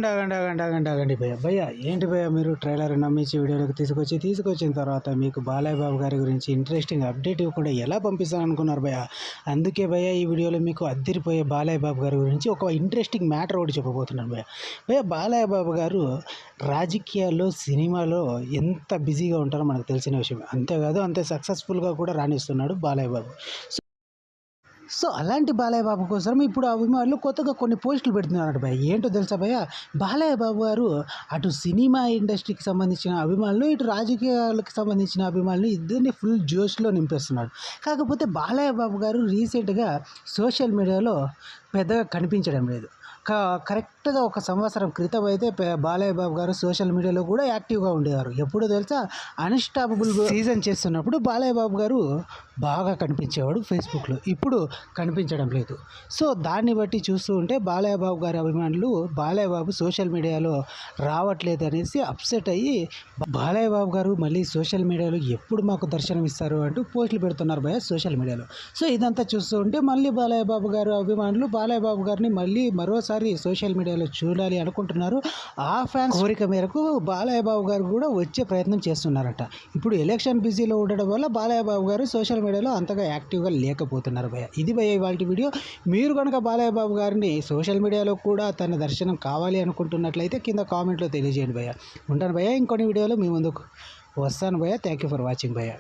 ఆగండి భయ్య. భయ్య ఏంటి భయ్య మీరు ట్రైలర్ నమ్మించి వీడియోలోకి తీసుకొచ్చిన తర్వాత మీకు బాలయ్య బాబు గారి గురించి ఇంట్రెస్టింగ్ అప్డేట్ ఇవ్వకుండా ఎలా పంపిస్తాను అనుకున్నారు భయ్య. అందుకే భయ్య ఈ వీడియోలో మీకు అద్దిరిపోయే బాలయ్య బాబు గారి గురించి ఒక ఇంట్రెస్టింగ్ మ్యాటర్ ఒకటి చెప్పబోతున్నాను భయ్య. భయ్య బాలయ్య బాబు గారు రాజకీయాల్లో సినిమాలో ఎంత బిజీగా ఉంటారో మనకు తెలిసిన విషయం. అంతేకాదు అంతే సక్సెస్ఫుల్గా కూడా రాణిస్తున్నాడు బాలయ్య బాబు. సో అలాంటి బాలయ్య బాబు కోసం ఇప్పుడు అభిమానులు కొత్తగా కొన్ని పోస్టులు పెడుతున్నారు భయ్య. ఏంటో తెలుసా భయ్య, బాలయ్య బాబు గారు అటు సినిమా ఇండస్ట్రీకి సంబంధించిన అభిమానులు, ఇటు రాజకీయాలకు సంబంధించిన అభిమానులు ఇద్దరిని ఫుల్ జోష్లో నింపేస్తున్నాడు. కాకపోతే బాలయ్య బాబు గారు రీసెంట్గా సోషల్ మీడియాలో పెద్దగా కనిపించడం లేదు. కరెక్ట్గా ఒక సంవత్సరం క్రితం అయితే బాలయ్య బాబు గారు సోషల్ మీడియాలో కూడా యాక్టివ్గా ఉండేవారు. ఎప్పుడు తెలుసా, అన్స్టాపబుల్ సీజన్ చేస్తున్నప్పుడు బాలయ్య బాబు గారు బాగా కనిపించేవాడు ఫేస్బుక్లో. ఇప్పుడు కనిపించడం లేదు. సో దాన్ని బట్టి చూస్తూ ఉంటే బాలయ్య బాబు గారి అభిమానులు బాలయ్య బాబు సోషల్ మీడియాలో రావట్లేదు అనేసి అప్సెట్ అయ్యి బాలయ్య బాబు గారు మళ్ళీ సోషల్ మీడియాలో ఎప్పుడు మాకు దర్శనం ఇస్తారు అంటూ పోస్టులు పెడుతున్నారు భయ సోషల్ మీడియాలో. సో ఇదంతా చూస్తూ ఉంటే మళ్ళీ బాలయ్య బాబు గారు అభిమానులు బాలయ్య బాబు గారిని మళ్ళీ మరోసారి సోషల్ మీడియాలో చూడాలి అనుకుంటున్నారు. ఆ ఫ్యాన్స్ కోరిక మేరకు బాలయ్య బాబు గారు కూడా వచ్చే ప్రయత్నం చేస్తున్నారట. ఇప్పుడు ఎలక్షన్ బిజీలో ఉండడం వల్ల బాలయ్య బాబు గారు సోషల్ మీడియాలో అంతగా యాక్టివ్గా లేకపోతున్నారు భయ. ఇది భయ ఇవాళ వీడియో. మీరు కనుక బాలయ్య బాబు గారిని సోషల్ మీడియాలో కూడా తన దర్శనం కావాలి అనుకుంటున్నట్లయితే కింద కామెంట్లో తెలియజేయండి భయ. ఉంటాను భయ. ఇంకొన్ని వీడియోలో మీ ముందుకు వస్తాను భయ. థ్యాంక్ యూ ఫర్ వాచింగ్ భయ.